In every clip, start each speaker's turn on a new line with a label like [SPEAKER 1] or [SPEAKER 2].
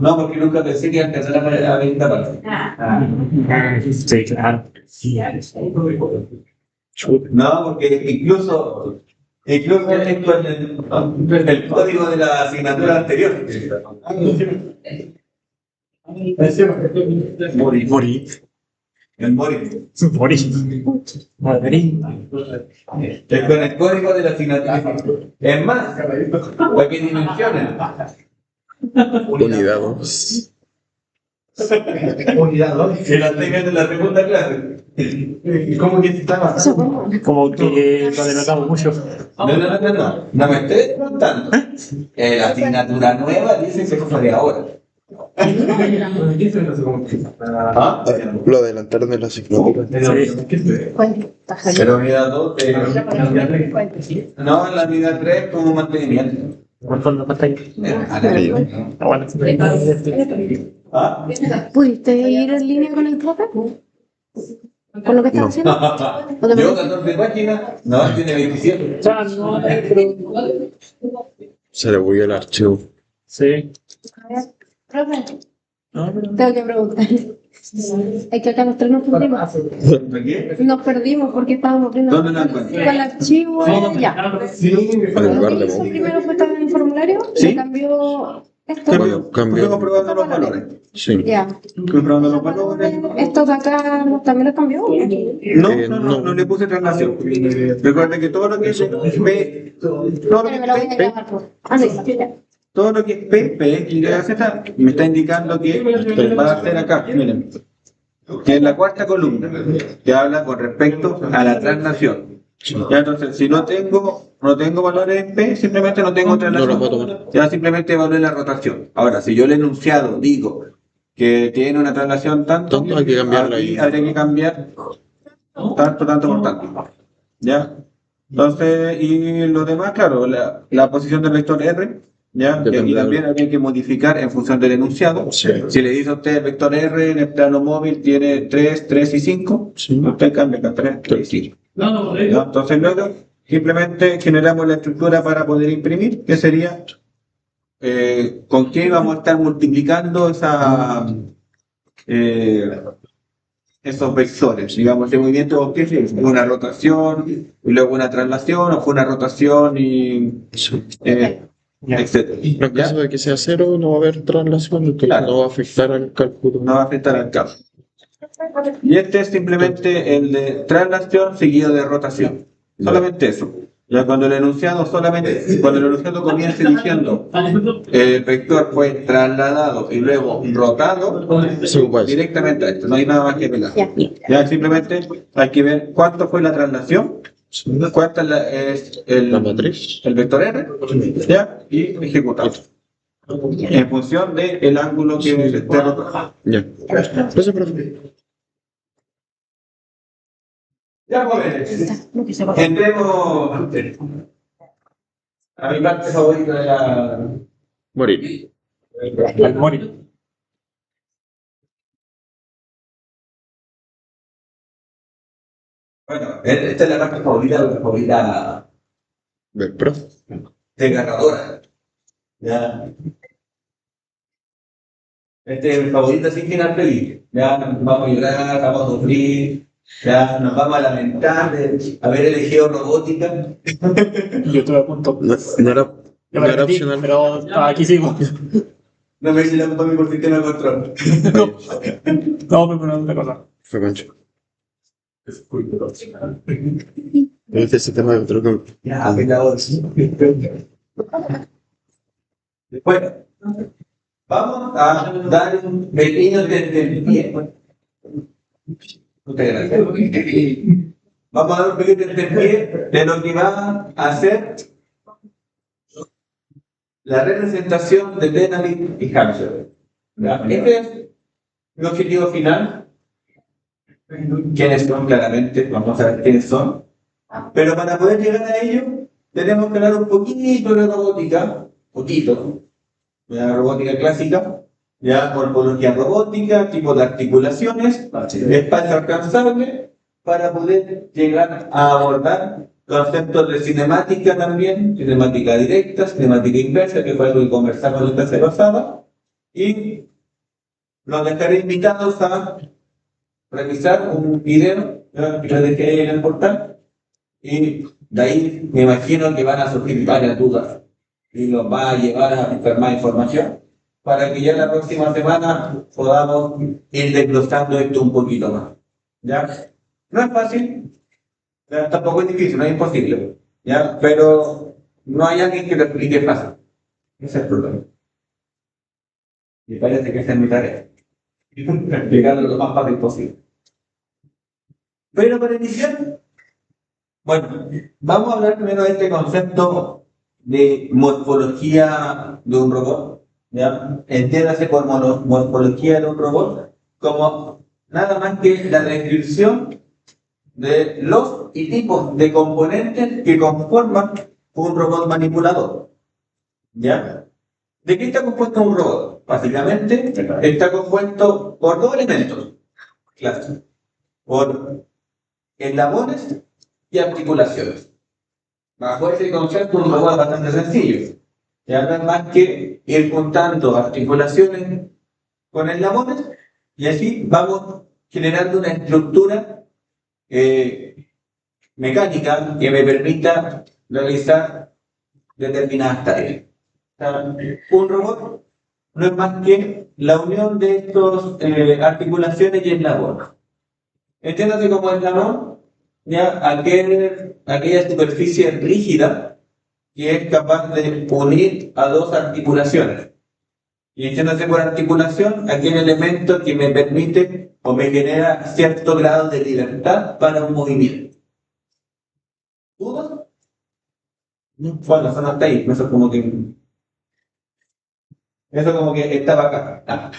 [SPEAKER 1] No, porque nunca pensé que iba a alcanzar a 20 partes.
[SPEAKER 2] Sí, claro.
[SPEAKER 1] No, porque incluso el código de la asignatura anterior.
[SPEAKER 2] Morí.
[SPEAKER 1] El Morin.
[SPEAKER 2] Madrid.
[SPEAKER 1] Es con el código de la asignatura. Es más, para que dimensionen.
[SPEAKER 3] Unidad 2.
[SPEAKER 1] Unidad 2. Que la tengan en la segunda clase. ¿Cómo que estaba?
[SPEAKER 2] Como que lo adelantamos mucho.
[SPEAKER 1] No me estés preguntando. La asignatura nueva dice que fue de ahora. ¿Ah?
[SPEAKER 3] Lo adelantaron en la asignatura.
[SPEAKER 1] Pero unidad 2, no, en la unidad 3 como mantenimiento.
[SPEAKER 2] ¿Cuánto no pantalla? Bueno.
[SPEAKER 1] ¿Ah?
[SPEAKER 4] ¿Pudiste ir en línea con el profe? ¿Con lo que estás haciendo? ¿O te
[SPEAKER 1] Yo
[SPEAKER 4] parece?
[SPEAKER 1] 14 páginas, no, tiene 27.
[SPEAKER 3] Se le bugueó el archivo.
[SPEAKER 2] Sí.
[SPEAKER 4] Profe, tengo que preguntar. Es que acá los tres nos perdimos.
[SPEAKER 1] ¿Qué?
[SPEAKER 4] Nos perdimos porque estábamos viendo
[SPEAKER 1] ¿Dónde lo encuentras?
[SPEAKER 4] con el archivo. Ya.
[SPEAKER 3] Con el lugar de
[SPEAKER 4] Hizo
[SPEAKER 3] móvil.
[SPEAKER 4] primero fue estar en el formulario,
[SPEAKER 1] Sí.
[SPEAKER 4] le cambió esto.
[SPEAKER 3] Bueno, cambió.
[SPEAKER 1] Estoy comprobando los valores.
[SPEAKER 3] Sí.
[SPEAKER 4] Ya.
[SPEAKER 1] Estoy probando los valores.
[SPEAKER 4] Esto de acá también lo cambió.
[SPEAKER 1] No le puse traslación. Recuerden que todo lo que es P, todo lo
[SPEAKER 4] Pero me lo voy a
[SPEAKER 1] que es
[SPEAKER 4] grabar, profe. Ah, sí, ya.
[SPEAKER 1] todo lo que es P, Y, Z, me está indicando que va a ser acá, miren, que es la cuarta columna, que habla con respecto a la traslación. Ya, entonces, si no tengo valores en P, simplemente no tengo traslación.
[SPEAKER 3] No lo puedo tomar.
[SPEAKER 1] Ya simplemente evalúe la rotación. Ahora, si yo el enunciado digo que tiene una traslación tanto,
[SPEAKER 3] Tanto, hay que cambiarla
[SPEAKER 1] aquí
[SPEAKER 3] ahí.
[SPEAKER 1] habría que cambiar tanto por tanto. ¿Ya? Entonces, y lo demás, claro, la posición del vector R, ¿ya? Y aquí también habría que modificar en función del enunciado.
[SPEAKER 3] Sí.
[SPEAKER 1] Si le dice a usted el vector R en el plano móvil tiene 3 y 5,
[SPEAKER 3] Sí.
[SPEAKER 1] usted cambia a 3 y 5. ¿Ya? Entonces luego simplemente generamos la estructura para poder imprimir, que sería con qué vamos a estar multiplicando esos vectores, digamos, de movimiento, ¿qué fue? Una rotación, y luego una traslación, o fue una rotación y etcétera.
[SPEAKER 3] En caso
[SPEAKER 1] ¿Ya?
[SPEAKER 3] de que sea cero, no va a haber traslación, entonces
[SPEAKER 1] Claro.
[SPEAKER 3] no va a afectar al cálculo.
[SPEAKER 1] No va a afectar al cambio. Y este es simplemente el de traslación seguido de rotación. Solamente eso. Ya cuando el enunciado comience diciendo el vector fue trasladado y luego rotado,
[SPEAKER 3] Sí, pues.
[SPEAKER 1] directamente a esto, no hay nada más que pegar.
[SPEAKER 4] Ya.
[SPEAKER 1] Ya simplemente hay que ver cuánto fue la traslación, cuánta es
[SPEAKER 3] La matriz.
[SPEAKER 1] el vector R, ya, y ejecutar. En función del ángulo que esté rotado.
[SPEAKER 3] Ya. Gracias, profe.
[SPEAKER 1] Ya, jóvenes.
[SPEAKER 4] No, que se va.
[SPEAKER 1] Entremos a mi parte favorita de la.
[SPEAKER 3] Morir.
[SPEAKER 2] Al morir.
[SPEAKER 1] Bueno, esta es la parte favorita
[SPEAKER 3] Del profe.
[SPEAKER 1] desgarradora. Ya. Este es mi favorito sin final feliz. Ya nos vamos a llorar, vamos a sufrir, ya nos vamos a lamentar de haber elegido robótica.
[SPEAKER 2] Yo estuve a punto.
[SPEAKER 3] No era
[SPEAKER 2] Yo me rendí,
[SPEAKER 3] opcional.
[SPEAKER 2] pero aquí sigo.
[SPEAKER 1] No me hice la culpa a mí por sistema de control.
[SPEAKER 2] No, pero no otra cosa.
[SPEAKER 3] Fue Pancho. Este sistema de control que.
[SPEAKER 1] Ya, pecador. Bueno, vamos a dar un pequeño tentempié. Muchas gracias. Vamos a dar un pequeño tentempié de lo que va a ser la representación de Denavit y Hampshire. ¿Ya? Este es el objetivo final. ¿Quiénes son? Claramente, vamos a ver quiénes son. Pero para poder llegar a ello, tenemos que hablar un poquito de robótica, de la robótica clásica, ya morfología robótica, tipo de articulaciones, espacio alcanzable, para poder llegar a abordar conceptos de cinemática también, cinemática directa, cinemática inversa, que fue algo que conversamos en la clase pasada, y los dejaré invitados a revisar un video, ¿ya?, que les dejé en el portal, y de ahí me imagino que van a surgir varias dudas y los va a llevar a buscar más información para que ya la próxima semana podamos ir desglosando esto un poquito más. ¿Ya? No es fácil, ya, tampoco es difícil, no es imposible, ¿ya? Pero no hay alguien que lo explique fácil. Ese es el problema. Y parece que esa es mi tarea. Explicarlo lo más fácil posible. Pero para iniciar, bueno, vamos a hablar primero de este concepto de morfología de un robot, ¿ya? Entiéndase por morfología de un robot como nada más que la descripción de los y tipos de componentes que conforman un robot manipulador, ¿ya? ¿De qué está compuesto un robot? Básicamente está compuesto por dos elementos clásicos, por eslabones y articulaciones. Bajo ese concepto, un robot es bastante sencillo. Ya no es más que ir juntando articulaciones con eslabones y así vamos generando una estructura mecánica que me permita realizar determinadas tareas. O sea, un robot no es más que la unión de estas articulaciones y eslabones. Entiéndase como eslabón, ya aquella superficie rígida que es capaz de unir a dos articulaciones. Y entiéndase por articulación aquel elemento que me permite o me genera cierto grado de libertad para un movimiento. ¿Dudas? Bueno, eso no está ahí, eso como que estaba acá.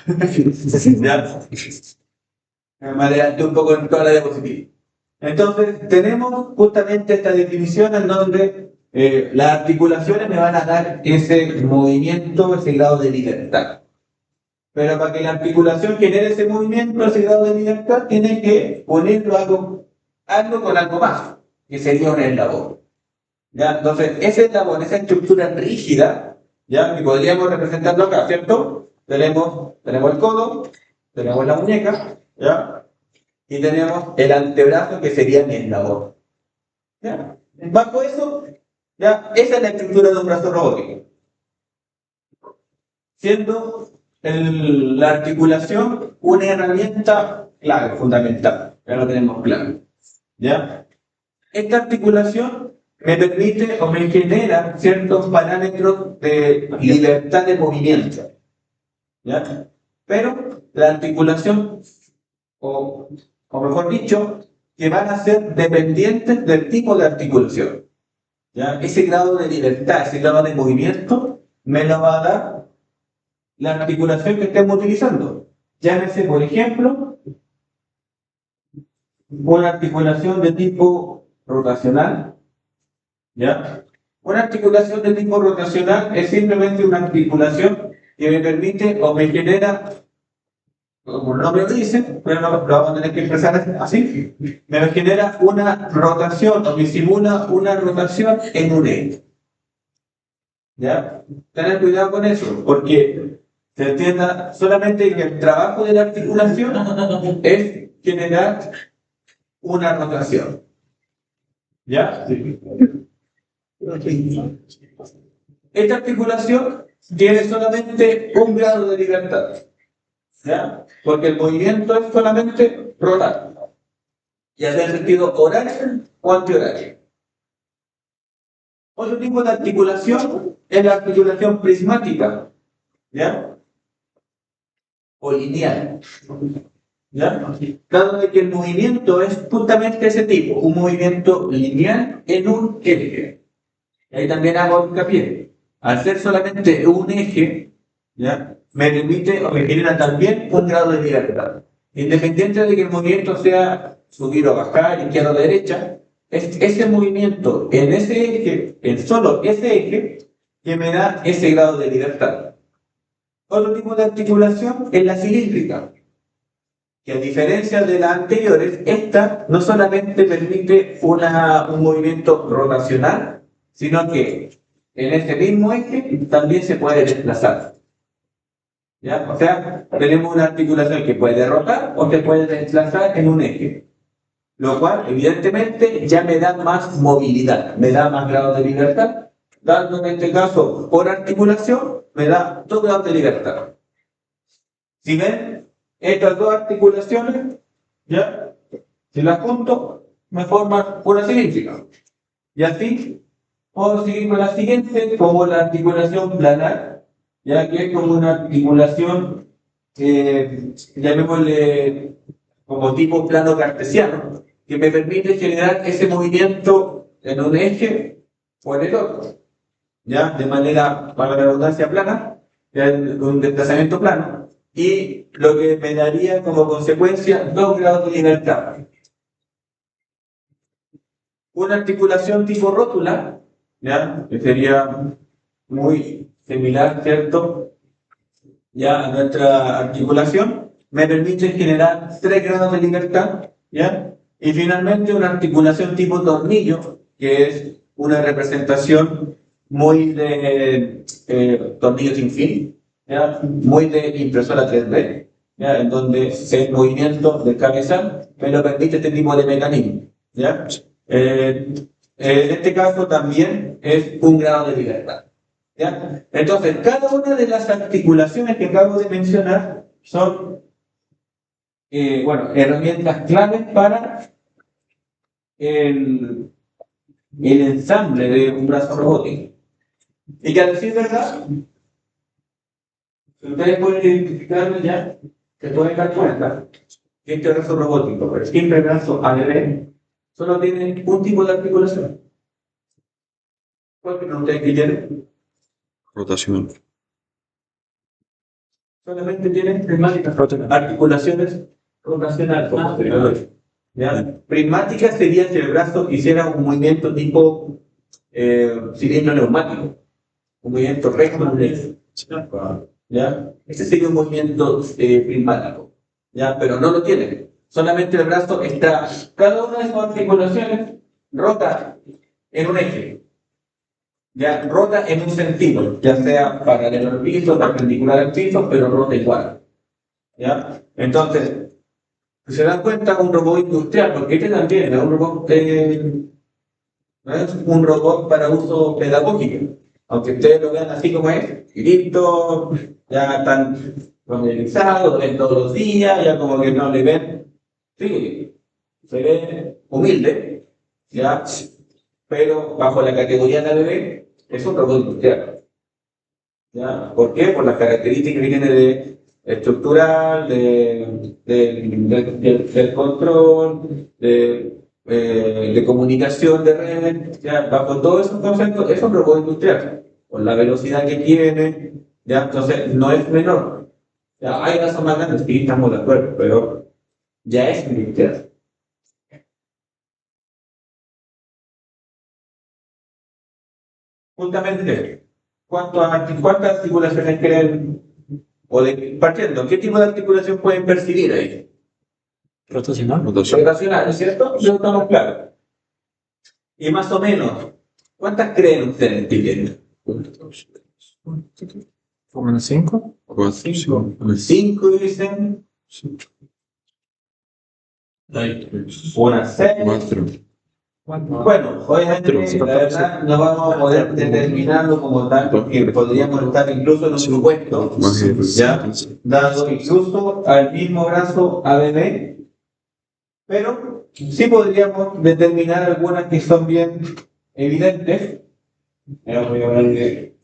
[SPEAKER 1] ¿Ya? Me adelanté un poco en toda la diapositiva. Entonces, tenemos justamente esta definición en donde las articulaciones me van a dar ese movimiento, ese grado de libertad. Pero para que la articulación genere ese movimiento, ese grado de libertad, tiene que unirlo algo con algo más, que sería un eslabón. ¿Ya? Entonces, ese eslabón, esa estructura rígida, ¿ya?, que podríamos representarlo acá, ¿cierto? Tenemos el codo, tenemos la muñeca, ¿ya?, y tenemos el antebrazo, que sería mi eslabón. ¿Ya? Bajo eso, ¿ya?, esa es la estructura de un brazo robótico. Siendo la articulación una herramienta clave, fundamental. Ya lo tenemos claro. ¿Ya? Esta articulación me permite o me genera ciertos parámetros de libertad de movimiento. ¿Ya? Pero la articulación, o mejor dicho, que van a ser dependientes del tipo de articulación. ¿Ya? Ese grado de libertad, ese grado de movimiento, me lo va a dar la articulación que estemos utilizando. Llámese, por ejemplo, una articulación de tipo rotacional. ¿Ya? Una articulación de tipo rotacional es simplemente una articulación que me permite o me genera, como el nombre lo dice, pero no lo vamos a tener que expresar así, me genera una rotación o me simula una rotación en un eje. ¿Ya? Tener cuidado con eso, porque se entienda solamente que el trabajo de la articulación es generar una rotación. ¿Ya? Sí. Esta articulación tiene solamente un grado de libertad, ¿ya? Porque el movimiento es solamente rotar, ya sea en sentido horario o antihorario. Otro tipo de articulación es la articulación prismática, ¿ya?, o lineal, ¿ya? Dado de que el movimiento es justamente ese tipo, un movimiento lineal en un eje. Ahí también hago hincapié. Al ser solamente un eje, ¿ya?, me permite o me genera también un grado de libertad. Independiente de que el movimiento sea subir o bajar, izquierda o derecha, es ese movimiento en ese eje, en solo ese eje, que me da ese grado de libertad. Otro tipo de articulación es la cilíndrica, que a diferencia de las anteriores, esta no solamente permite un movimiento rotacional, sino que en ese mismo eje también se puede desplazar. ¿Ya? O sea, tenemos una articulación que puede rotar o que puede desplazar en un eje. Lo cual, evidentemente, ya me da más movilidad, me da más grado de libertad, dando en este caso, por articulación, me da 2 grados de libertad. Si ven, estas dos articulaciones, ¿ya? Si las junto, me forman una cilíndrica. Y así, puedo seguir con la siguiente, como la articulación planar, ya que es como una articulación, llamémosle como tipo plano cartesiano, que me permite generar ese movimiento en un eje o en el otro, ya de manera, para la redundancia, plana, ya en un desplazamiento plano, y lo que me daría como consecuencia 2 grados de libertad. Una articulación tipo rótula, ya, que sería muy similar, ¿cierto? Ya a nuestra articulación, me permite generar 3 grados de libertad, ¿ya? Y finalmente una articulación tipo tornillo, que es una representación muy de tornillo sin fin, ¿ya? Muy de impresora 3D, ¿ya? En donde el movimiento del cabezal me lo permite este tipo de mecanismo, ¿ya? En este caso también es 1 grado de libertad. ¿Ya? Entonces, cada una de las articulaciones que acabo de mencionar son herramientas claves para el, el ensamble de un brazo robótico. Y que a decir verdad, ustedes pueden identificarlo ya, se pueden dar cuenta que este brazo robótico, el simple brazo ADB, solo tiene un tipo de articulación. ¿Cuál creen ustedes que tiene?
[SPEAKER 3] Rotación.
[SPEAKER 1] Solamente tiene articulaciones rotacionales como posteriores. ¿Ya? Prismática sería si el brazo hiciera un movimiento tipo cilindro neumático, un movimiento recto. ¿Ya? Ese sería un movimiento prismático, ¿ya? Pero no lo tiene. Solamente el brazo está, cada una de sus articulaciones rota en un eje. Ya rota en un sentido, ya sea paralelo al piso, perpendicular al piso, pero rota igual. ¿Ya? Entonces, se dan cuenta un robot industrial, porque este también es un robot, no es un robot para uso pedagógico, aunque ustedes lo vean así como es, y listo, ya están familiarizados, lo ven todos los días, ya como que no le ven, sí, se ve humilde, ya, pero bajo la categoría de bebé es un robot industrial. ¿Ya? ¿Por qué? Por las características que tiene de estructural, del control, de comunicación de redes, ¿ya? Bajo todos esos conceptos es un robot industrial, por la velocidad que tiene, ¿ya? Entonces no es menor. ¿Ya? Hay razón más grandes, sí, estamos de acuerdo, pero ya es industrial. Justamente, ¿cuántas articulaciones creen? Partiendo, ¿qué tipo de articulación pueden percibir ahí?
[SPEAKER 2] Rotacional.
[SPEAKER 3] Rotación.
[SPEAKER 1] Rotacional, ¿cierto? Eso estamos claros. Y más o menos, ¿cuántas creen ustedes que tienen?
[SPEAKER 2] ¿Forman 5?
[SPEAKER 3] 4, 5,
[SPEAKER 1] 5 dicen, unas 6.
[SPEAKER 3] 4.
[SPEAKER 1] Bueno, obviamente, la verdad, no vamos a poder determinarlo como tal, porque podríamos estar incluso en un supuesto, ya, dado incluso al mismo brazo ABB, pero sí podríamos determinar algunas que son bien evidentes. Voy a hablar de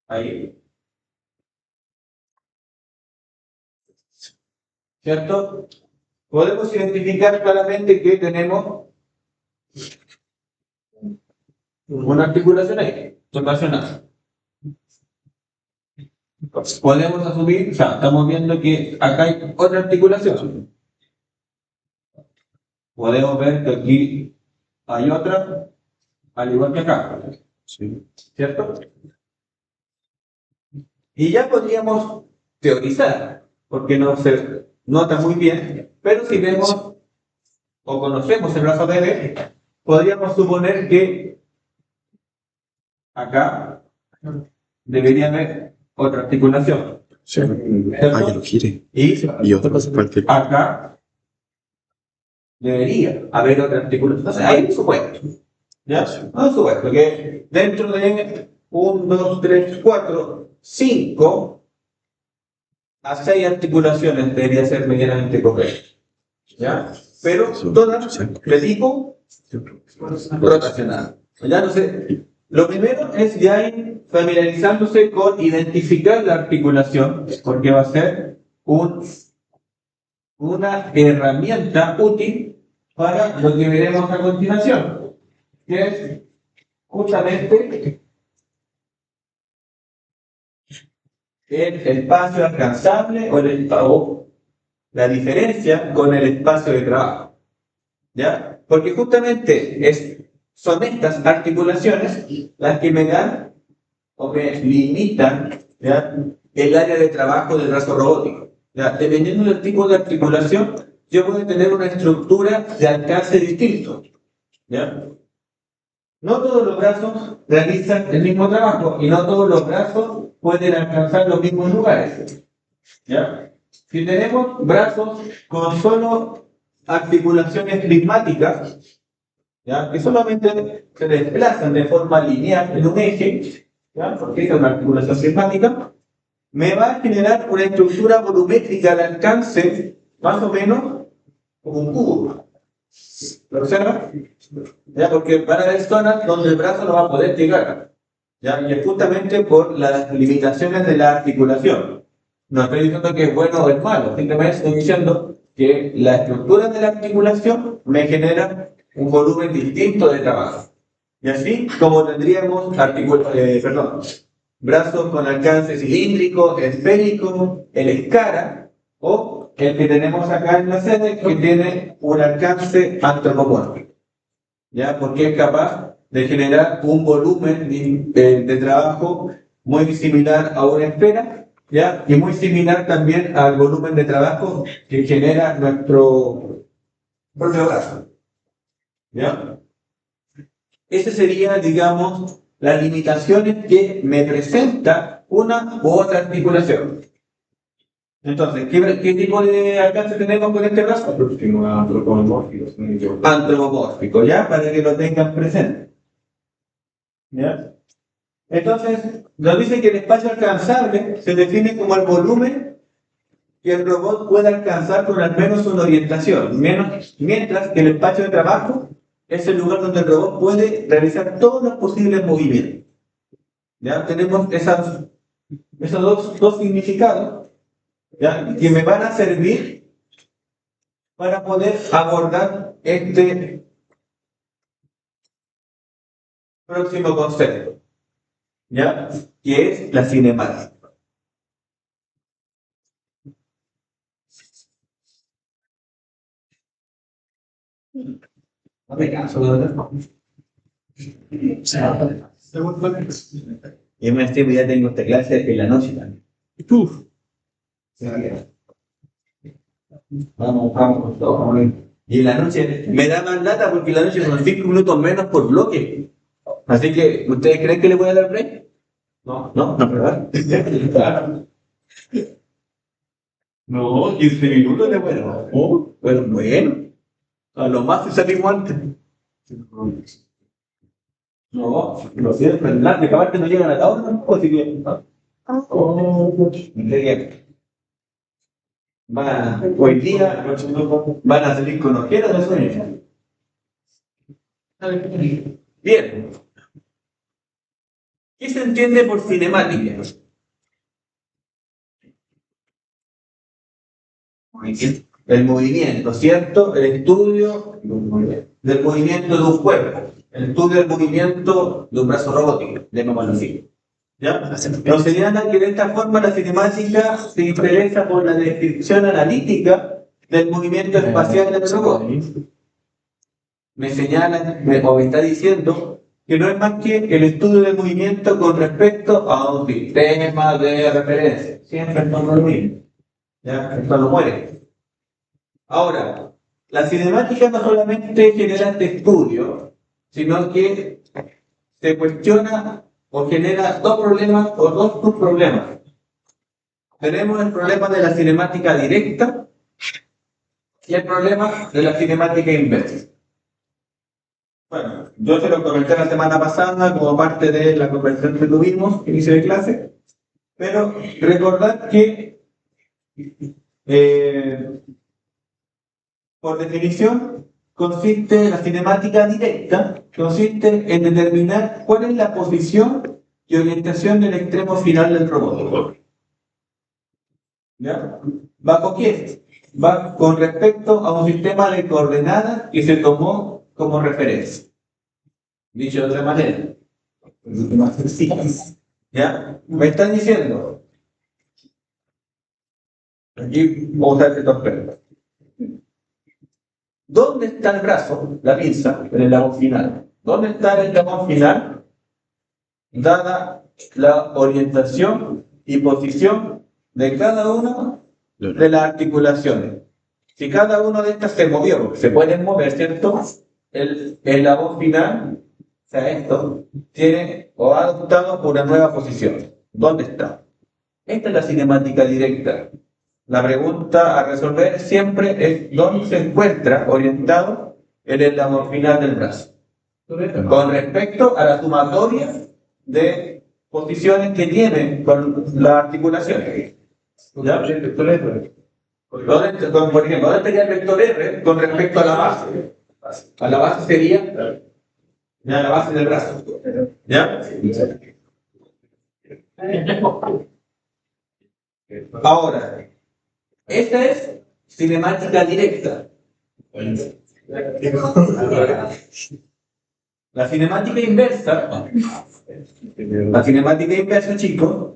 [SPEAKER 1] ahí. ¿Cierto? Podemos identificar claramente que tenemos una articulación ahí, rotacional. Podemos asumir, o sea, estamos viendo que acá hay otra articulación. Podemos ver que aquí hay otra, al igual que acá.
[SPEAKER 3] Sí.
[SPEAKER 1] ¿Cierto? Y ya podríamos teorizar, porque no se nota muy bien, pero si vemos o conocemos el brazo BD, podríamos suponer que acá debería haber otra articulación.
[SPEAKER 2] Sí.
[SPEAKER 3] Ah, ya lo quiere.
[SPEAKER 1] Y
[SPEAKER 3] Y otro, cualquier.
[SPEAKER 1] acá debería haber otra articulación. Entonces, hay un supuesto. ¿Ya? Hay un supuesto que dentro de 1, 2, 3, 4, 5 a 6 articulaciones debería ser medianamente correcto. ¿Ya? Pero todas de tipo rotacional. ¿Ya? Entonces, lo primero es ya ir familiarizándose con identificar la articulación, porque va a ser una herramienta útil para lo que veremos a continuación, que es justamente el espacio alcanzable o la diferencia con el espacio de trabajo. ¿Ya? Porque justamente son estas articulaciones las que me dan o me limitan, ¿ya?, el área de trabajo del brazo robótico. ¿Ya? Dependiendo del tipo de articulación, yo puedo tener una estructura de alcance distinto. ¿Ya? No todos los brazos realizan el mismo trabajo y no todos los brazos pueden alcanzar los mismos lugares. ¿Ya? Si tenemos brazos con solo articulaciones prismáticas, ¿ya?, que solamente se desplazan de forma lineal en un eje, ¿ya?, porque es una articulación prismática, me va a generar una estructura volumétrica de alcance más o menos como un cubo. ¿Lo observa? ¿Ya? Porque van a haber zonas donde el brazo no va a poder llegar, ¿ya? Y es justamente por las limitaciones de la articulación. No estoy diciendo que es bueno o es malo, simplemente estoy diciendo que la estructura de la articulación me genera un volumen distinto de trabajo. Y así como tendríamos brazos con alcance cilíndrico, esférico, el escara, o el que tenemos acá en la sede, que tiene un alcance antropomórfico, ¿ya? Porque es capaz de generar un volumen de trabajo muy similar a una esfera, ¿ya? Y muy similar también al volumen de trabajo que genera nuestro propio brazo, ¿ya? Esa sería, digamos, las limitaciones que me presenta una u otra articulación. Entonces, ¿qué tipo de alcance tenemos con este brazo? Antropomórfico. Antropomórfico, ¿ya? Para que lo tengan presente. ¿Ya? Entonces, nos dice que el espacio alcanzable se define como el volumen que el robot puede alcanzar con al menos una orientación, mientras que el espacio de trabajo es el lugar donde el robot puede realizar todos los posibles movimientos. ¿Ya? Tenemos esos dos significados, ¿ya?, que me van a servir para poder abordar este próximo concepto, ¿ya?, que es la cinemática. No me canso, ¿verdad? Y me estoy, ya tengo esta clase en la noche también. Vamos con todo. Y en la noche me da más lata porque en la noche son 5 minutos menos por bloque. Así que, ¿ustedes creen que le voy a dar break? No, ¿verdad? No, 15 minutos de bueno. Oh, bueno. A lo más se salimos antes. No, lo siento, el plan de acabarte no llegan a la hora, ¿no? Así que. Hoy día van a salir con ojeras de sueño. Bien. ¿Qué se entiende por cinemática? El movimiento, ¿cierto? El estudio del movimiento de un cuerpo. El estudio del movimiento de un brazo robótico, llamémoslo así. ¿Ya? Nos señala que de esta forma la cinemática se interesa por la descripción analítica del movimiento espacial del robot. Me señala, o me está diciendo que no es más que el estudio del movimiento con respecto a un sistema de referencia. Siempre esto no es lo mismo. ¿Ya? Esto no muere. Ahora, la cinemática no solamente genera este estudio, sino que se cuestiona o genera dos problemas o dos subproblemas. tenemos el problema de la cinemática directa y el problema de la cinemática inversa. Bueno, yo se lo comenté la semana pasada como parte de la conversación que tuvimos, inicio de clase, pero recordad que por definición la cinemática directa consiste en determinar cuál es la posición y orientación del extremo final del robot. ¿Ya? ¿Bajo qué? Va con respecto a un sistema de coordenadas que se tomó como referencia. Dicho de otra manera. ¿Ya? Me están diciendo. Aquí vamos a usar estos perros. ¿Dónde está el brazo, la pinza, en el eslabón final? ¿Dónde está el eslabón final? Dada la orientación y posición de cada una de las articulaciones. Si cada una de estas se movió, porque se pueden mover, ¿cierto? El eslabón final, o sea, esto, tiene o ha adoptado una nueva posición. ¿Dónde está? Esta es la cinemática directa. La pregunta a resolver siempre es dónde se encuentra orientado el eslabón final del brazo. Con respecto a la sumatoria de posiciones que tienen con las articulaciones. ¿Ya? Por ejemplo, ¿dónde estaría el vector R con respecto a la base? A la base sería ya la base del brazo. ¿Ya? Ahora, esta es cinemática directa. La cinemática inversa, chicos,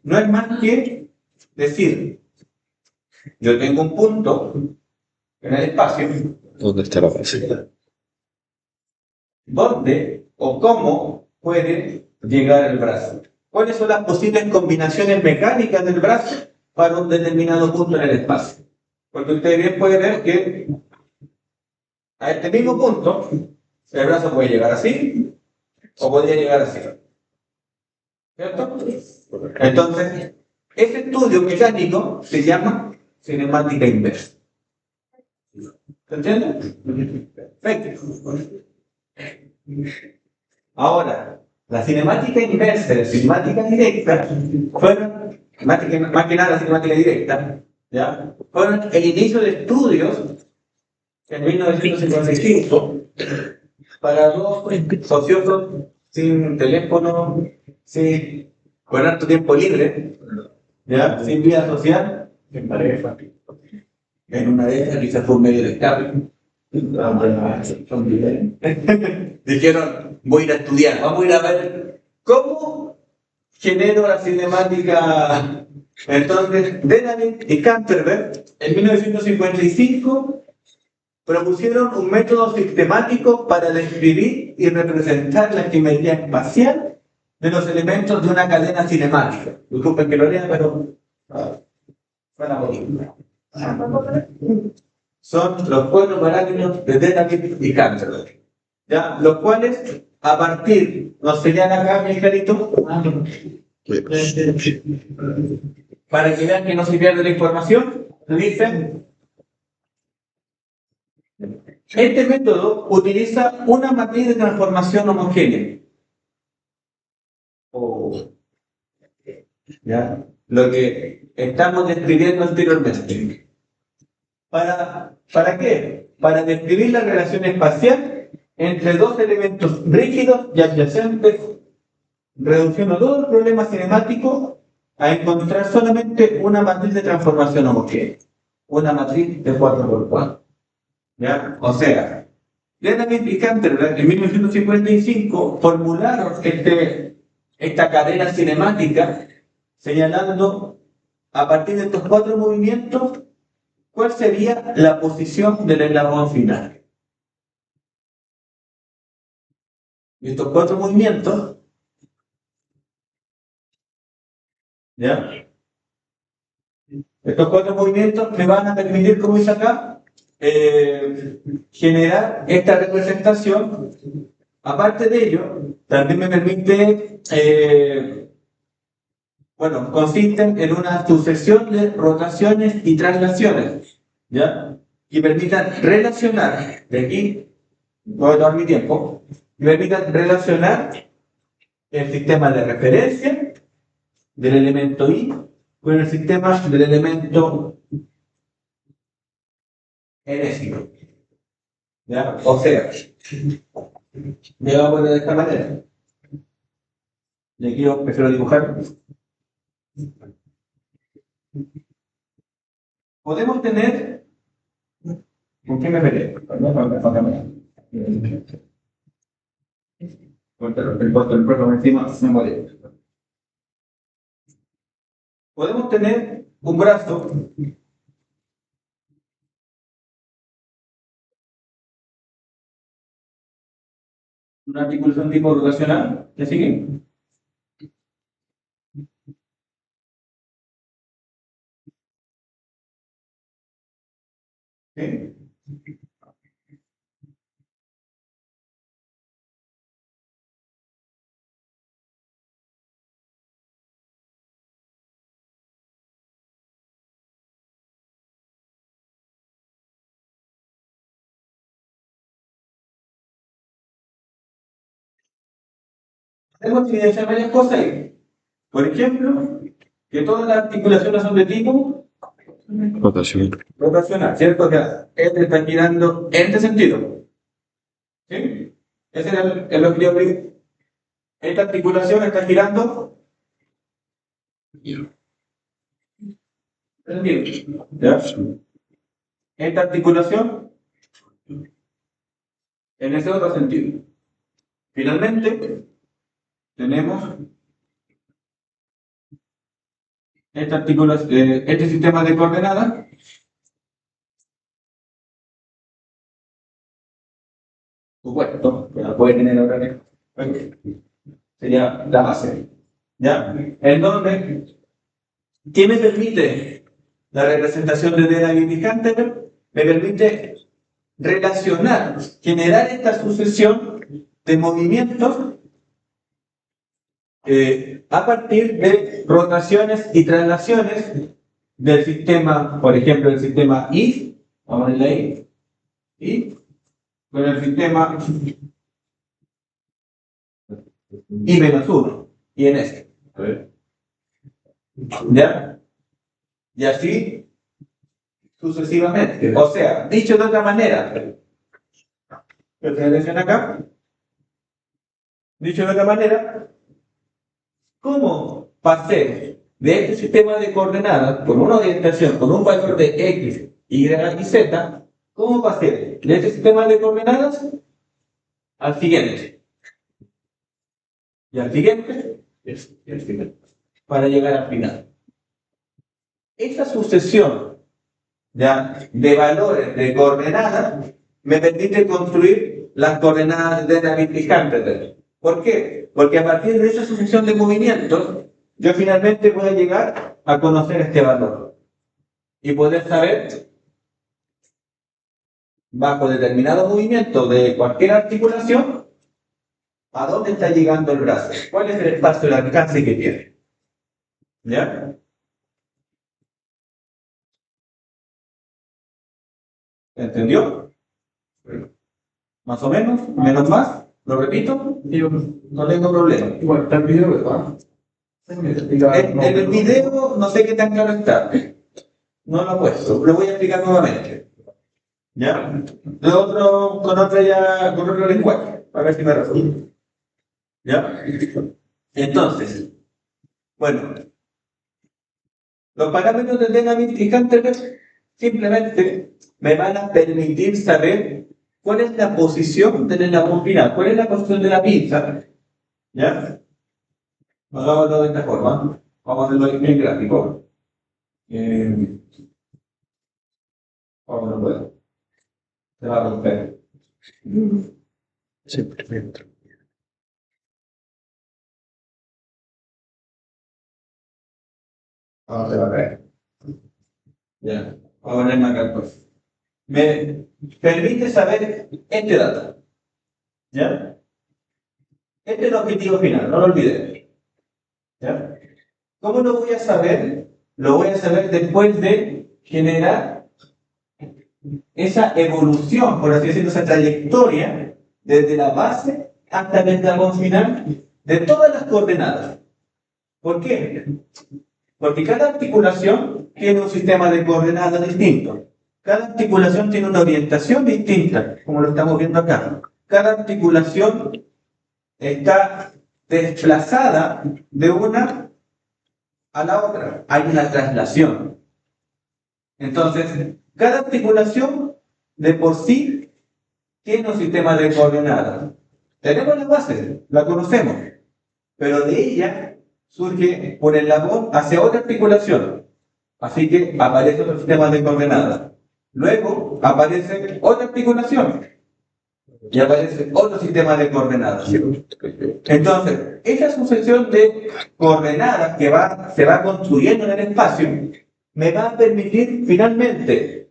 [SPEAKER 1] no es más que decir, yo tengo un punto en el espacio.
[SPEAKER 3] ¿Dónde está la base?
[SPEAKER 1] ¿Dónde o cómo puede llegar el brazo? ¿Cuáles son las posibles combinaciones mecánicas del brazo para un determinado punto en el espacio? Porque usted bien puede ver que a este mismo punto el brazo puede llegar así o podría llegar así. ¿Cierto? Entonces, ese estudio mecánico se llama cinemática inversa. ¿Se entiende? Perfecto. Ahora, la cinemática inversa y la cinemática directa fueron, más que nada la cinemática directa, ¿ya? Fueron el inicio de estudios en 1955 para dos sociólogos sin teléfono, con harto tiempo libre, ¿ya? Sin vida social, en pareja. En una de ellas quizás fue un medio de escape. Dijeron, voy a ir a estudiar, vamos a ir a ver cómo genero la cinemática. Entonces, Denham y Canterberg, en 1955, propusieron un método sistemático para describir y representar la geometría espacial de los elementos de una cadena cinemática. Disculpen que lo lea, pero suena bonito. Son los 4 parámetros de Denham y Canterberg, ¿ya? Los cuales, a partir, nos señalan acá, mi clarito, para que vean que no se pierde la información, dicen, este método utiliza una matriz de transformación homogénea. ¿Ya? Lo que estamos describiendo anteriormente. ¿Para qué? Para describir la relación espacial entre dos elementos rígidos y adyacentes, reduciendo todo el problema cinemático a encontrar solamente una matriz de transformación homogénea. Una matriz de 4x4. ¿Ya? O sea, Denham y Canterberg en 1955 formularon esta cadena cinemática señalando a partir de estos 4 movimientos cuál sería la posición del eslabón final. Y estos 4 movimientos, ¿ya? Estos 4 movimientos me van a permitir, como dice acá, generar esta representación. Aparte de ello, también me permite Bueno, consisten en una sucesión de rotaciones y traslaciones, ¿ya? Que permitan relacionar, de aquí, voy a tomar mi tiempo, que permitan relacionar el sistema de referencia del elemento I con el sistema del elemento enésimo, ¿ya? O sea, me voy a poner de esta manera. Y aquí yo prefiero dibujar. Podemos tener. ¿Con qué me peleé? El puerto encima me molesta. Podemos tener un brazo una articulación tipo rotacional. ¿Ya sigue? ¿Sí? Tenemos que evidenciar varias cosas ahí. Por ejemplo, que todas las articulaciones son de tipo
[SPEAKER 3] Rotación.
[SPEAKER 1] rotacional, ¿cierto? Que este está girando en este sentido. ¿Sí? Ese es el objetivo. Esta articulación está girando en este sentido. ¿Ya? Esta articulación en ese otro sentido. Finalmente, tenemos esta articulación, este sistema de coordenadas. Supuesto, que la puede tener ahora. Sería la base. ¿Ya? En donde, ¿qué me permite la representación de Dennavik y Hunter? Me permite relacionar, generar esta sucesión de movimientos a partir de rotaciones y traslaciones del sistema, por ejemplo, el sistema I, vamos a ponerle ahí, I, con el sistema I-1, y en este. ¿Ya? Y así sucesivamente. O sea, dicho de otra manera, presta atención acá, dicho de otra manera, ¿cómo pasé de este sistema de coordenadas con una orientación, con un valor de X, Y y Z? ¿Cómo pasé de este sistema de coordenadas al siguiente? Y al siguiente, y al siguiente, para llegar al final. Esta sucesión de valores de coordenadas me permite construir las coordenadas de Dennavik y Hunter. ¿Por qué? Porque a partir de esa sucesión de movimientos, yo finalmente voy a llegar a conocer este valor y poder saber, bajo determinado movimiento de cualquier articulación, a dónde está llegando el brazo, cuál es el espacio de alcance que tiene. ¿Ya? ¿Entendió? ¿Más o menos? ¿Menos más? ¿Lo repito? No tengo problema.
[SPEAKER 2] Igual está el video, ¿verdad?
[SPEAKER 1] En el video no sé qué tan claro está. No lo he puesto. Lo voy a explicar nuevamente. ¿Ya? Con otro lenguaje. A ver si me resuelve. ¿Ya? Entonces, bueno, los parámetros de Dennavik y Hunter simplemente me van a permitir saber cuál es la posición del eslabón final, cuál es la posición de la pinza. ¿Ya? Hagámoslo de esta forma. Vamos a hacerlo bien gráfico. Vamos, no puedo. Se va a romper.
[SPEAKER 3] Siempre dentro.
[SPEAKER 1] Vamos a ver. Ya. Vamos a ponerme acá pues. Me permite saber este dato. ¿Ya? Este es el objetivo final, no lo olvidemos. ¿Ya? ¿Cómo lo voy a saber? Lo voy a saber después de generar esa evolución, por así decirlo, esa trayectoria desde la base hasta el eslabón final de todas las coordenadas. ¿Por qué? Porque cada articulación tiene un sistema de coordenadas distinto. Cada articulación tiene una orientación distinta, como lo estamos viendo acá. Cada articulación está desplazada de una a la otra. Hay una traslación. Entonces, cada articulación de por sí tiene un sistema de coordenadas. Tenemos la base, la conocemos, pero de ella surge por el eslabón hacia otra articulación. Así que aparece otro sistema de coordenadas. Luego aparece otra articulación y aparece otro sistema de coordenadas. Entonces, esa sucesión de coordenadas que se va construyendo en el espacio me va a permitir finalmente,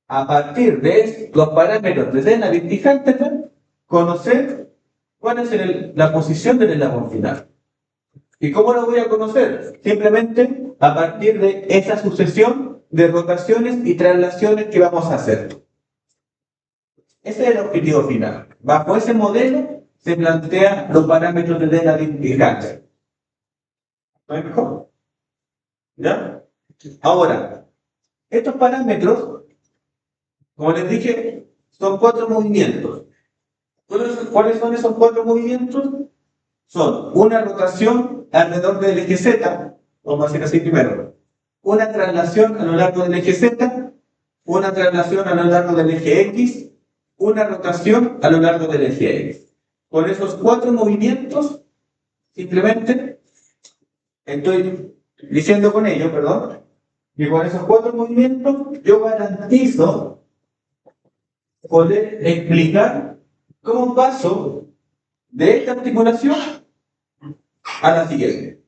[SPEAKER 1] a partir de los parámetros de Dennavik y Hunterman, conocer cuál es la posición del eslabón final. ¿Y cómo lo voy a conocer? Simplemente a partir de esa sucesión de rotaciones y traslaciones que vamos a hacer. Ese es el objetivo final. Bajo ese modelo se plantean los parámetros de Dennavik y Hunter. ¿No es mejor? ¿Ya? Ahora, estos parámetros, como les dije, son 4 movimientos. ¿Cuáles son esos 4 movimientos? Son una rotación alrededor del eje Z, vamos a hacer así primero, una traslación a lo largo del eje Z, una traslación a lo largo del eje X, una rotación a lo largo del eje X. Con esos 4 movimientos, simplemente estoy diciendo con ello, perdón, que con esos 4 movimientos yo garantizo poder explicar cómo paso de esta articulación a la siguiente.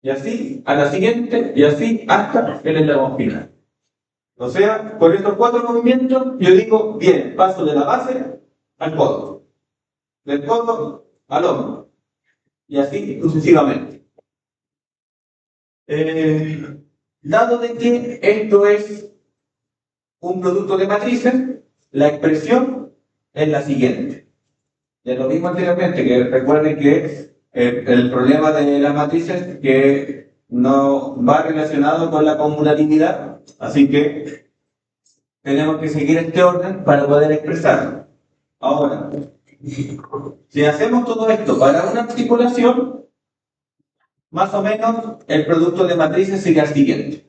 [SPEAKER 1] Y así, a la siguiente, y así hasta el eslabón final. O sea, con estos 4 movimientos, yo digo, bien, paso de la base al codo, del codo al hombro, y así sucesivamente. Dado de que esto es un producto de matrices, la expresión es la siguiente. Ya lo vimos anteriormente, que recuerden que el problema de las matrices es que no va relacionado con la conmutatividad, así que tenemos que seguir este orden para poder expresarlo. Ahora, si hacemos todo esto para una articulación, más o menos el producto de matrices sería el siguiente.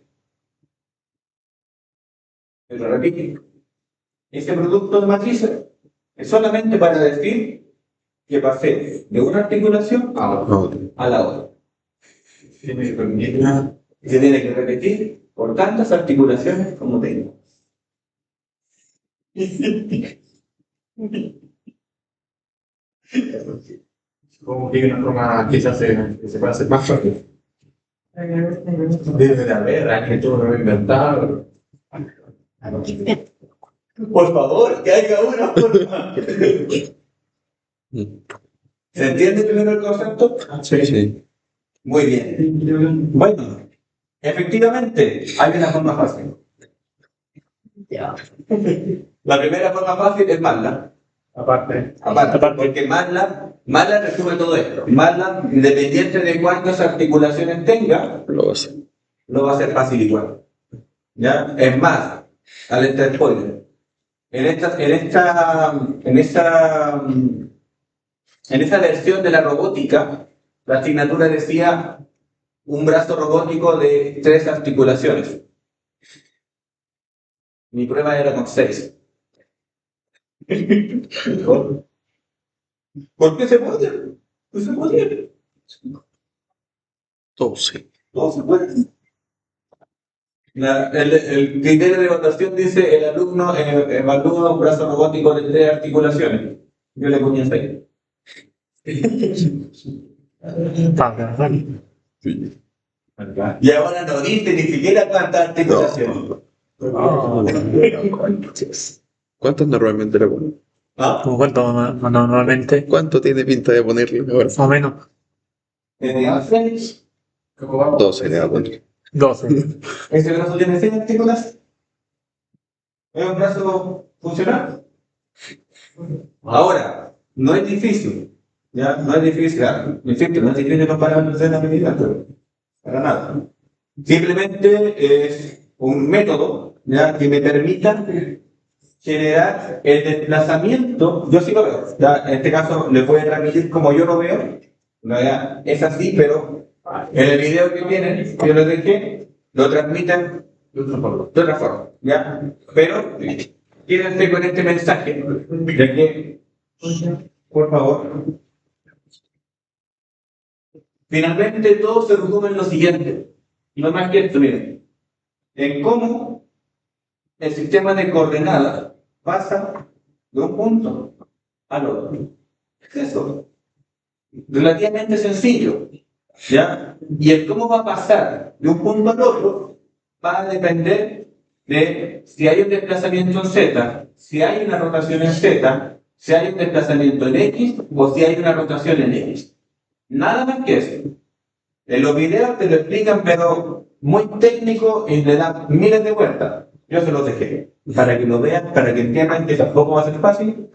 [SPEAKER 1] Lo repito. Ese producto de matrices es solamente para decir que pasé de una articulación a la otra. Se tiene que repetir por tantas articulaciones como tengo.
[SPEAKER 2] Como que hay una forma quizás se puede hacer más fácil.
[SPEAKER 1] Debe de haber, alguien tuvo que inventar. Por favor, que haya una forma. ¿Se entiende primero el concepto?
[SPEAKER 3] Sí.
[SPEAKER 1] Muy bien. Bueno, efectivamente, hay una forma fácil. La primera forma fácil es MATLAB. Aparte, porque MATLAB resume todo esto. MATLAB, independiente de cuántas articulaciones tenga,
[SPEAKER 3] Lo va a hacer.
[SPEAKER 1] lo va a hacer fácil igual. ¿Ya? Es más, alerta spoiler. En esa versión de la robótica, la asignatura decía un brazo robótico de 3 articulaciones. Mi prueba era con 6. ¿Por qué se puede? Pues se puede.
[SPEAKER 3] Todo sí.
[SPEAKER 1] Todo se puede. El criterio de evaluación dice el alumno evalúa un brazo robótico de 3 articulaciones. Yo le ponía 6.
[SPEAKER 3] Sí.
[SPEAKER 1] Y ahora no dice ni siquiera cuántas articulaciones.
[SPEAKER 3] ¿Cuántos normalmente le ponen?
[SPEAKER 1] ¿Ah?
[SPEAKER 2] ¿Cómo cuánto normalmente?
[SPEAKER 3] ¿Cuánto tiene pinta de ponerle ahora?
[SPEAKER 2] Más o menos.
[SPEAKER 1] Tiene 6.
[SPEAKER 2] ¿Cómo va?
[SPEAKER 3] 12 le hago.
[SPEAKER 2] 12.
[SPEAKER 1] Ese brazo tiene 6 articulaciones. Es un brazo funcional. Ahora, no es difícil. ¿Ya? No es difícil. Insisto, no es difícil comparar los de la habilidad, pero para nada. Simplemente es un método, ¿ya? Que me permita generar el desplazamiento. Yo sí lo veo. ¿Ya? En este caso, le voy a transmitir como yo lo veo. ¿No? ¿Ya? Es así, pero en el video que vienen, yo lo dejé, lo transmiten de otra forma, ¿ya? Pero quédense con este mensaje, de que, por favor, finalmente todo se resume en lo siguiente, y no más que esto, miren, en cómo el sistema de coordenadas pasa de un punto al otro. Es eso, relativamente sencillo, ¿ya? Y el cómo va a pasar de un punto al otro va a depender de si hay un desplazamiento en Z, si hay una rotación en Z, si hay un desplazamiento en X o si hay una rotación en X. Nada más que eso. En los videos te lo explican, pero muy técnico y le dan miles de vueltas. Yo se los dejé para que lo vean, para que entiendan que tampoco va a ser fácil,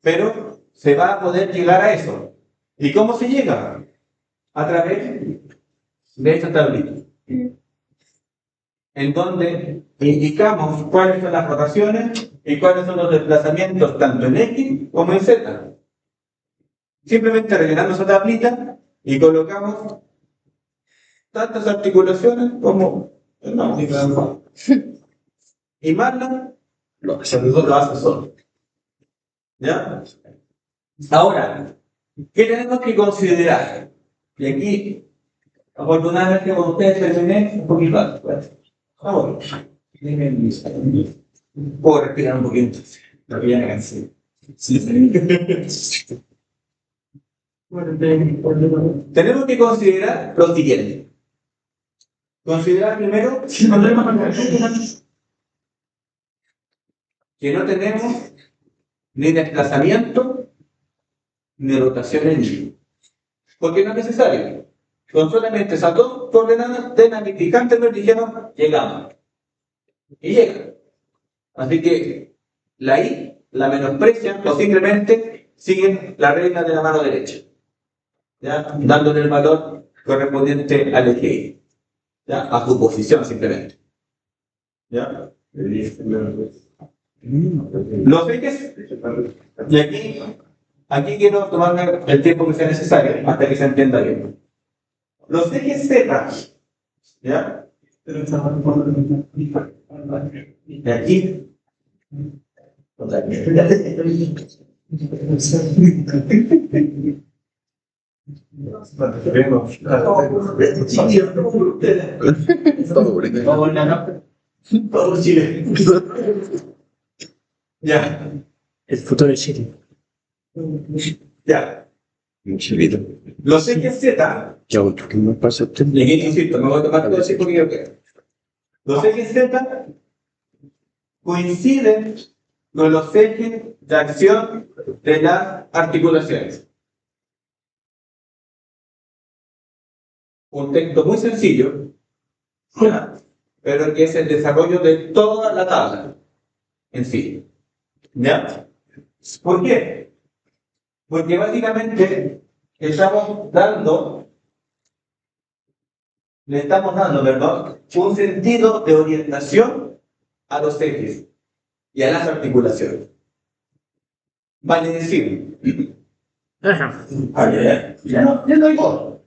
[SPEAKER 1] pero se va a poder llegar a eso. ¿Y cómo se llega? A través de esta tablita, en donde indicamos cuáles son las rotaciones y cuáles son los desplazamientos tanto en X como en Z. Simplemente rellenando esa tablita y colocamos tantas articulaciones como no, y Marlon lo hace solo. ¿Ya? Ahora, ¿qué tenemos que considerar? Y aquí, afortunadamente, con ustedes terminé un poquito antes. Pues. Ahora, puedo respirar un poquito, porque ya me cansé. Tenemos que considerar lo siguiente. Considerar primero que no tenemos ni desplazamiento ni rotación en Y. Porque no es necesario. Con solamente esas dos coordenadas dinámicas nos dijeron, llegamos. Y llega. Así que la I la menosprecian o simplemente siguen la regla de la mano derecha, ¿ya? Dándole el valor correspondiente al eje Y, ¿ya? A su posición simplemente. ¿Ya? Los ejes, y aquí quiero tomarme el tiempo que sea necesario hasta que se entienda bien. Los ejes Z, ¿ya? De aquí. Todo Chile. Ya.
[SPEAKER 2] El futuro de Chile.
[SPEAKER 1] Ya.
[SPEAKER 3] Chilito.
[SPEAKER 1] Los ejes Z,
[SPEAKER 3] ¿Qué hago? ¿Qué me pasa a usted?
[SPEAKER 1] y aquí insisto, me voy a tomar todo el tiempo que yo quiera. Los ejes Z coinciden con los ejes de acción de las articulaciones. Un texto muy sencillo, ¿ya? Pero que es el desarrollo de toda la tabla en sí. ¿Ya? ¿Por qué? Porque básicamente le estamos dando, perdón, un sentido de orientación a los ejes y a las articulaciones. Vale decir, ya no hay voz.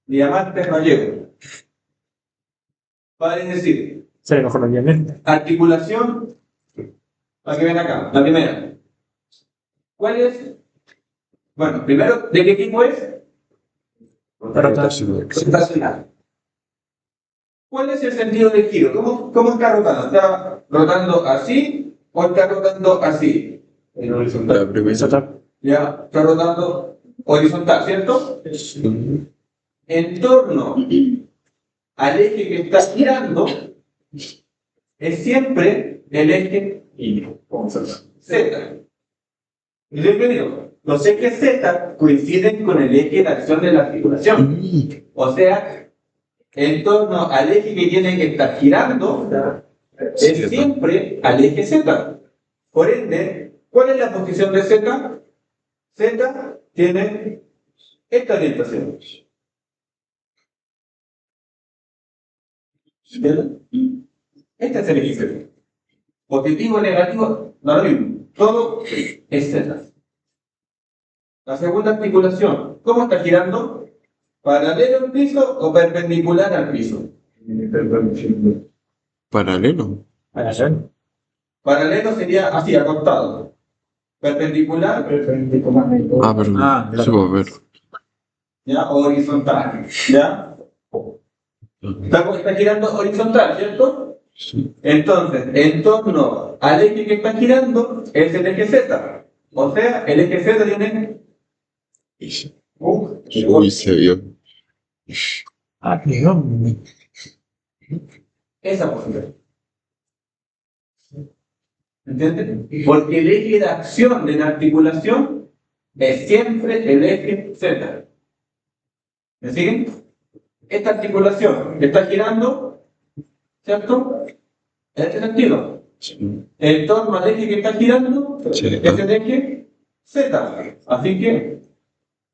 [SPEAKER 1] Diamantes no llego. Vale decir,
[SPEAKER 2] Se ve mejor el viernes.
[SPEAKER 1] articulación, para que ven acá, la primera. ¿Cuál es? Bueno, primero, ¿de qué tipo es? Rotacional. ¿Cuál es el sentido del giro? ¿Cómo está rotando? ¿Está rotando así o está rotando así?
[SPEAKER 2] En horizontal.
[SPEAKER 3] La primera.
[SPEAKER 1] Ya, está rotando horizontal, ¿cierto? En torno al eje que está girando, es siempre el eje Z. Y siempre digo, los ejes Z coinciden con el eje de acción de la articulación. O sea, en torno al eje que tiene que estar girando, es siempre al eje Z. Por ende, ¿cuál es la posición de Z? Z tiene esta orientación. Este es el eje. Positivo o negativo, no lo mismo. Todo es Z. La segunda articulación, ¿cómo está girando? ¿Paralelo al piso o perpendicular al piso?
[SPEAKER 3] Paralelo.
[SPEAKER 1] Paralelo sería así, acostado. Perpendicular,
[SPEAKER 3] Ah, perdón. Eso puedo ver.
[SPEAKER 1] ¿ya? Horizontal, ¿ya? Está girando horizontal, ¿cierto?
[SPEAKER 3] Sí.
[SPEAKER 1] Entonces, en torno al eje que está girando es el eje Z. O sea, el eje Z tiene
[SPEAKER 3] Uy, se vio.
[SPEAKER 1] esa posición. ¿Entiendes? Porque el eje de acción de la articulación es siempre el eje Z. ¿Me siguen? Esta articulación que está girando, ¿cierto? En este sentido.
[SPEAKER 3] Sí.
[SPEAKER 1] En torno al eje que está girando,
[SPEAKER 3] Sí.
[SPEAKER 1] es el eje Z. Así que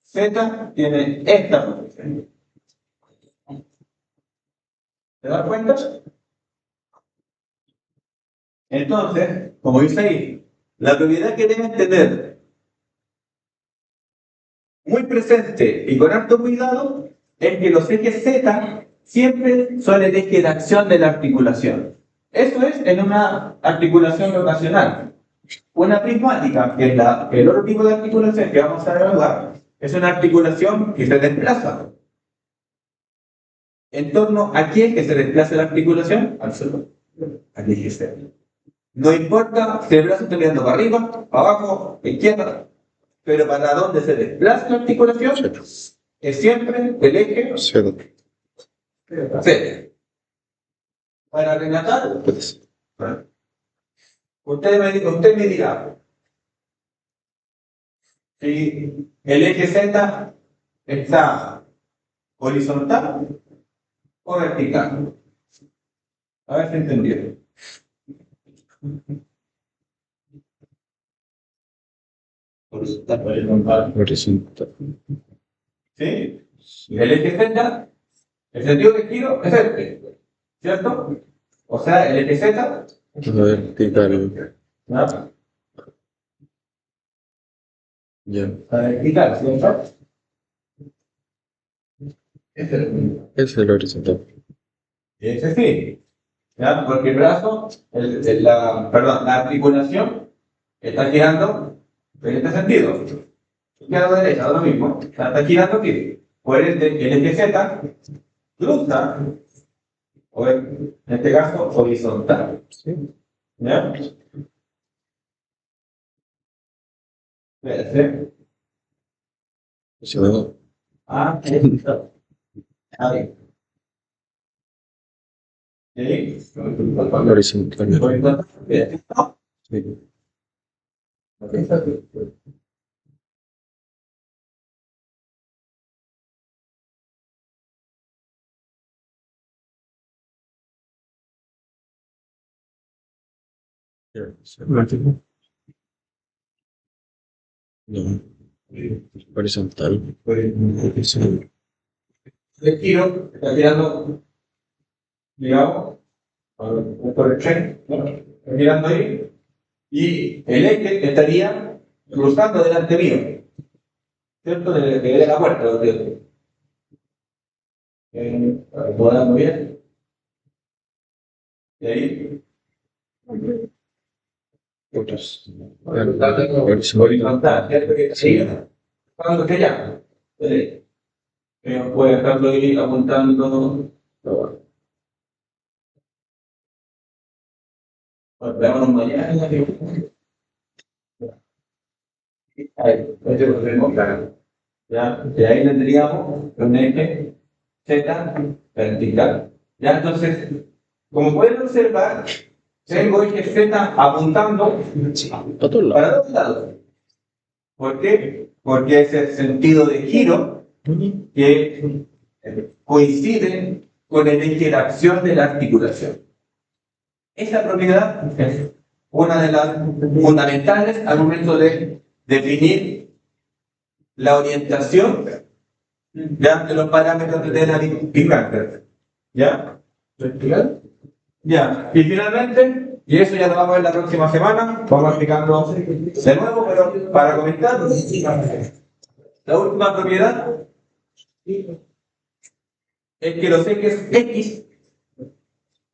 [SPEAKER 1] Z tiene esta posición. ¿Te das cuenta? Entonces, como dice ahí, la propiedad que deben tener muy presente y con alto cuidado es que los ejes Z siempre son el eje de acción de la articulación. Eso es en una articulación rotacional. Una prismática, que es el otro tipo de articulación que vamos a evaluar, es una articulación que se desplaza. ¿En torno a quién que se desplaza la articulación? Al suelo. Al eje Z. No importa si el brazo está mirando para arriba, para abajo, izquierda, pero para dónde se desplaza la articulación es siempre el eje Z. Para rematar, usted me dirá si el eje Z está horizontal o vertical. A ver si entendieron.
[SPEAKER 3] Horizontal.
[SPEAKER 1] ¿Sí? El eje Z, el sentido de giro es este, ¿cierto? O sea, el eje Z,
[SPEAKER 3] Vertical.
[SPEAKER 1] ¿no?
[SPEAKER 3] Ya.
[SPEAKER 1] Está vertical, ¿cierto?
[SPEAKER 3] Es el horizontal.
[SPEAKER 1] Ese sí, ¿ya? Porque el brazo, la articulación está girando en este sentido. Izquierda o derecha, lo mismo. Está girando aquí. Por el eje Z cruza, o en este caso, horizontal. ¿Ya? Espérate.
[SPEAKER 3] Sí, ¿no?
[SPEAKER 1] Está. Ahí. ¿Sí?
[SPEAKER 3] Horizontal.
[SPEAKER 1] Horizontal. Espérate. No.
[SPEAKER 3] Sí. No. Horizontal. Sí.
[SPEAKER 1] El giro está girando, digamos, por el tren, ¿no? Está girando ahí, y el eje estaría cruzando delante mío, ¿cierto? De la puerta, lo que ¿podamos bien? Y ahí, horizontal, ¿cierto? Que sigue, cuando que ya. Puede estarlo ahí apuntando. Veámonos mañana. Ahí, ese lo tenemos claro. ¿Ya? Y ahí tendríamos un eje Z vertical. ¿Ya? Entonces, como pueden observar, tengo eje Z apuntando
[SPEAKER 3] A todos lados.
[SPEAKER 1] para dos lados. ¿Por qué? Porque es el sentido de giro que coincide con el eje de acción de la articulación. Esta propiedad es una de las fundamentales al momento de definir la orientación, ¿ya?, de los parámetros de Denali y Cantor. ¿Ya? Ya. Y finalmente, y eso ya lo vamos a ver la próxima semana, vamos explicando de nuevo, pero para comentar, la última propiedad es que los ejes X,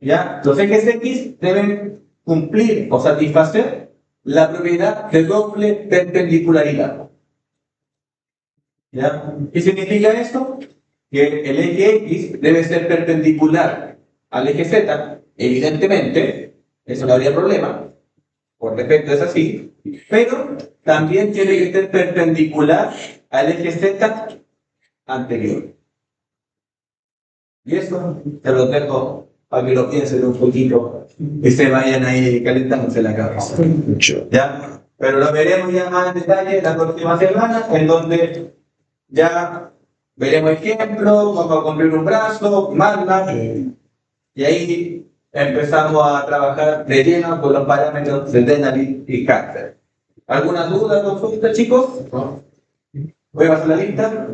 [SPEAKER 1] ¿ya?, los ejes X deben cumplir o satisfacer la propiedad de doble perpendicularidad. ¿Ya? ¿Qué significa esto? Que el eje X debe ser perpendicular al eje Z, evidentemente, eso no habría problema, por defecto es así, pero también tiene que ser perpendicular al eje Z anterior. Y eso te lo dejo para que lo piensen un poquito y se vayan ahí calentándose la cabeza. ¿Ya? Pero lo veremos ya más en detalle la próxima semana, en donde ya veremos ejemplos, vamos a construir un brazo, magna, y ahí empezamos a trabajar de lleno con los parámetros de Denali y Cantor. ¿Alguna duda, consulta, chicos? Voy a pasar la lista.